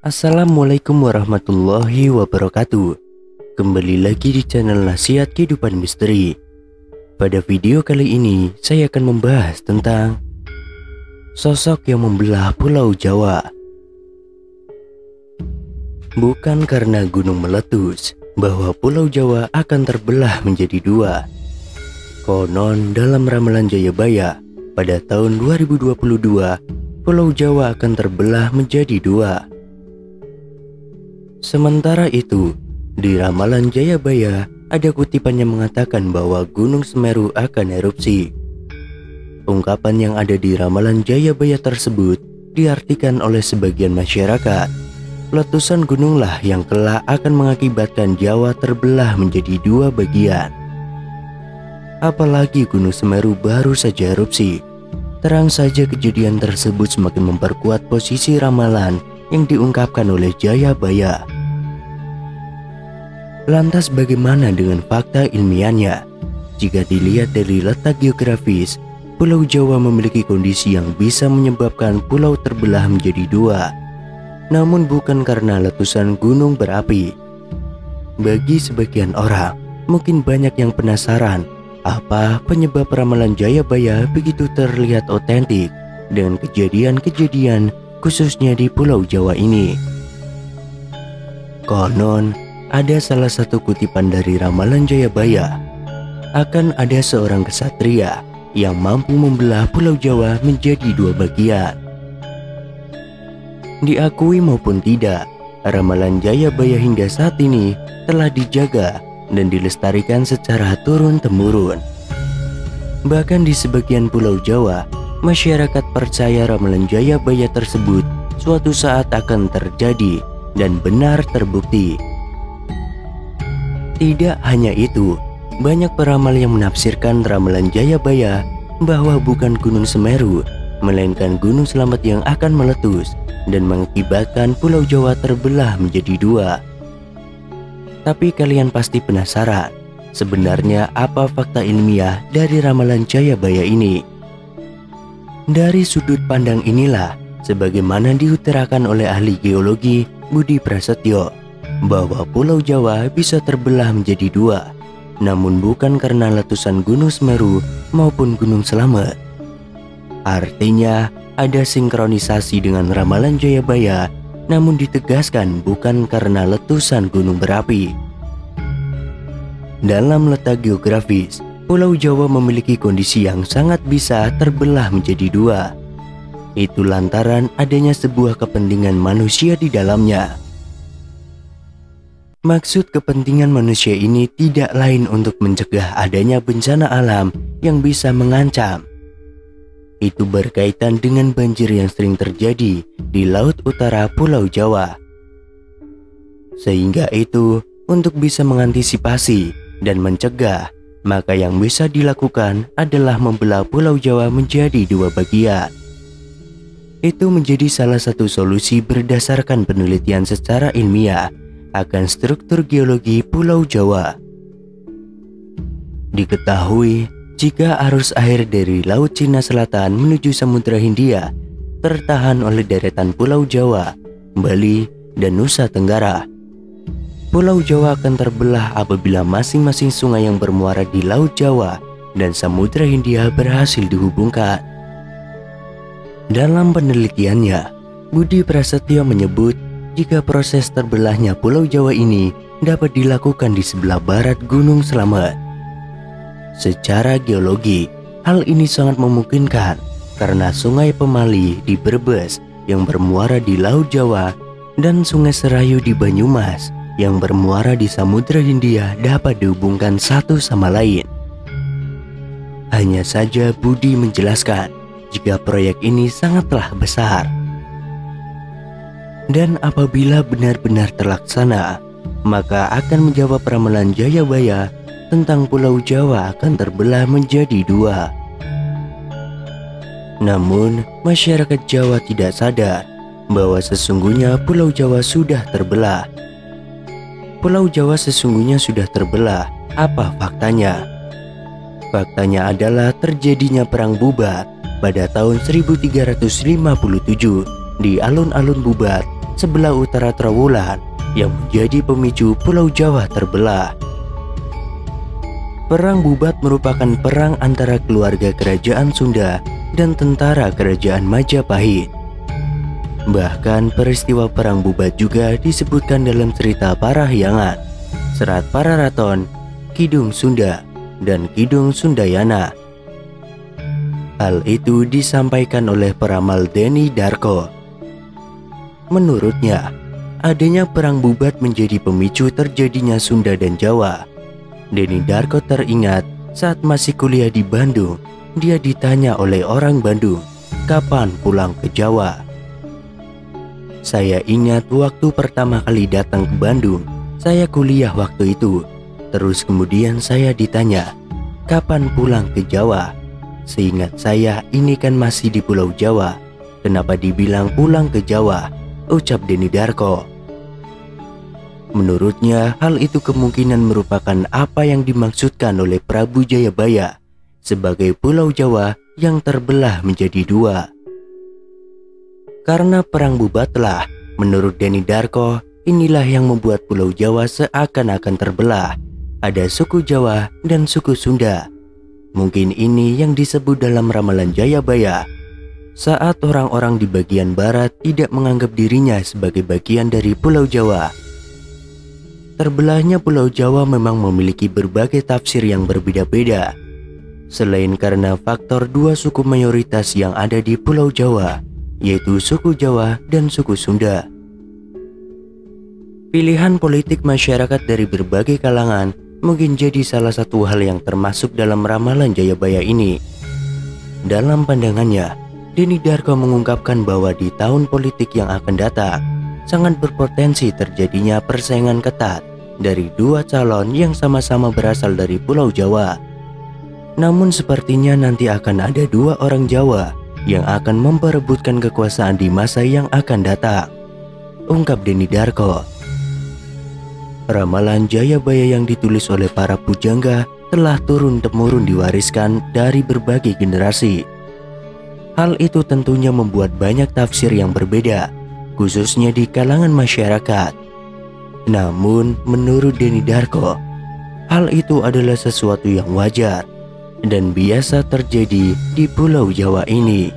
Assalamualaikum warahmatullahi wabarakatuh. Kembali lagi di channel Nasihat Kehidupan Misteri. Pada video kali ini saya akan membahas tentang sosok yang membelah Pulau Jawa. Bukan karena gunung meletus bahwa Pulau Jawa akan terbelah menjadi dua. Konon dalam ramalan Jayabaya pada tahun 2022 Pulau Jawa akan terbelah menjadi dua. Sementara itu, di ramalan Jayabaya ada kutipan yang mengatakan bahwa Gunung Semeru akan erupsi. Ungkapan yang ada di ramalan Jayabaya tersebut diartikan oleh sebagian masyarakat, letusan gununglah yang kelak akan mengakibatkan Jawa terbelah menjadi dua bagian. Apalagi Gunung Semeru baru saja erupsi. Terang saja kejadian tersebut semakin memperkuat posisi ramalan yang diungkapkan oleh Jayabaya. Lantas bagaimana dengan fakta ilmiahnya? Jika dilihat dari letak geografis, Pulau Jawa memiliki kondisi yang bisa menyebabkan pulau terbelah menjadi dua, namun bukan karena letusan gunung berapi. Bagi sebagian orang, mungkin banyak yang penasaran apa penyebab ramalan Jayabaya begitu terlihat otentik dengan kejadian-kejadian khususnya di Pulau Jawa ini. Konon, ada salah satu kutipan dari ramalan Jayabaya, akan ada seorang kesatria yang mampu membelah Pulau Jawa menjadi dua bagian. Diakui maupun tidak, ramalan Jayabaya hingga saat ini telah dijaga dan dilestarikan secara turun-temurun. Bahkan di sebagian Pulau Jawa, masyarakat percaya ramalan Jayabaya tersebut suatu saat akan terjadi dan benar terbukti. Tidak hanya itu, banyak peramal yang menafsirkan ramalan Jayabaya bahwa bukan Gunung Semeru, melainkan Gunung Slamet yang akan meletus dan mengakibatkan Pulau Jawa terbelah menjadi dua. Tapi kalian pasti penasaran, sebenarnya apa fakta ilmiah dari ramalan Jayabaya ini? Dari sudut pandang inilah, sebagaimana diutarakan oleh ahli geologi Budi Prasetyo, bahwa Pulau Jawa bisa terbelah menjadi dua, namun bukan karena letusan Gunung Semeru maupun Gunung Slamet. Artinya, ada sinkronisasi dengan ramalan Jayabaya, namun ditegaskan bukan karena letusan gunung berapi. Dalam letak geografis, Pulau Jawa memiliki kondisi yang sangat bisa terbelah menjadi dua. Itu lantaran adanya sebuah kepentingan manusia di dalamnya. Maksud kepentingan manusia ini tidak lain untuk mencegah adanya bencana alam yang bisa mengancam. Itu berkaitan dengan banjir yang sering terjadi di laut utara Pulau Jawa. Sehingga itu, untuk bisa mengantisipasi dan mencegah, maka yang bisa dilakukan adalah membelah Pulau Jawa menjadi dua bagian. Itu menjadi salah satu solusi berdasarkan penelitian secara ilmiah akan struktur geologi Pulau Jawa. Diketahui, jika arus air dari Laut Cina Selatan menuju Samudra Hindia tertahan oleh deretan Pulau Jawa, Bali, dan Nusa Tenggara, Pulau Jawa akan terbelah apabila masing-masing sungai yang bermuara di Laut Jawa dan Samudra Hindia berhasil dihubungkan. Dalam penelitiannya, Budi Prasetyo menyebut jika proses terbelahnya Pulau Jawa ini dapat dilakukan di sebelah barat Gunung Slamet. Secara geologi, hal ini sangat memungkinkan karena Sungai Pemali di Brebes yang bermuara di Laut Jawa dan Sungai Serayu di Banyumas yang bermuara di Samudra Hindia dapat dihubungkan satu sama lain. Hanya saja Budi menjelaskan jika proyek ini sangatlah besar. Dan apabila benar-benar terlaksana, maka akan menjawab ramalan Jayabaya tentang Pulau Jawa akan terbelah menjadi dua. Namun, masyarakat Jawa tidak sadar bahwa sesungguhnya Pulau Jawa sudah terbelah. Pulau Jawa sesungguhnya sudah terbelah. Apa faktanya? Faktanya adalah terjadinya Perang Bubat pada tahun 1357 di alun-alun Bubat, sebelah utara Trowulan yang menjadi pemicu Pulau Jawa terbelah. Perang Bubat merupakan perang antara keluarga kerajaan Sunda dan tentara kerajaan Majapahit. Bahkan peristiwa Perang Bubat juga disebutkan dalam cerita Parahyangan, Serat Pararaton, Kidung Sunda, dan Kidung Sundayana. Hal itu disampaikan oleh peramal Deni Darko. Menurutnya, adanya Perang Bubat menjadi pemicu terjadinya Sunda dan Jawa. Deni Darko teringat saat masih kuliah di Bandung, dia ditanya oleh orang Bandung, kapan pulang ke Jawa. Saya ingat waktu pertama kali datang ke Bandung, saya kuliah waktu itu. Terus kemudian saya ditanya, kapan pulang ke Jawa? Seingat saya ini kan masih di Pulau Jawa. Kenapa dibilang pulang ke Jawa? Ucap Deni Darko. Menurutnya hal itu kemungkinan merupakan apa yang dimaksudkan oleh Prabu Jayabaya sebagai Pulau Jawa yang terbelah menjadi dua. Karena Perang Bubatlah, menurut Deni Darko, inilah yang membuat Pulau Jawa seakan-akan terbelah. Ada suku Jawa dan suku Sunda. Mungkin ini yang disebut dalam ramalan Jayabaya, saat orang-orang di bagian barat tidak menganggap dirinya sebagai bagian dari Pulau Jawa. Terbelahnya Pulau Jawa memang memiliki berbagai tafsir yang berbeda-beda. Selain karena faktor dua suku mayoritas yang ada di Pulau Jawa, yaitu suku Jawa dan suku Sunda. Pilihan politik masyarakat dari berbagai kalangan mungkin jadi salah satu hal yang termasuk dalam ramalan Jayabaya ini. Dalam pandangannya, Deni Darko mengungkapkan bahwa di tahun politik yang akan datang, sangat berpotensi terjadinya persaingan ketat dari dua calon yang sama-sama berasal dari Pulau Jawa. Namun sepertinya nanti akan ada dua orang Jawa yang akan memperebutkan kekuasaan di masa yang akan datang, ungkap Deni Darko. Ramalan Jayabaya yang ditulis oleh para pujangga telah turun-temurun diwariskan dari berbagai generasi. Hal itu tentunya membuat banyak tafsir yang berbeda, khususnya di kalangan masyarakat. Namun, menurut Deni Darko, hal itu adalah sesuatu yang wajar dan biasa terjadi di Pulau Jawa ini.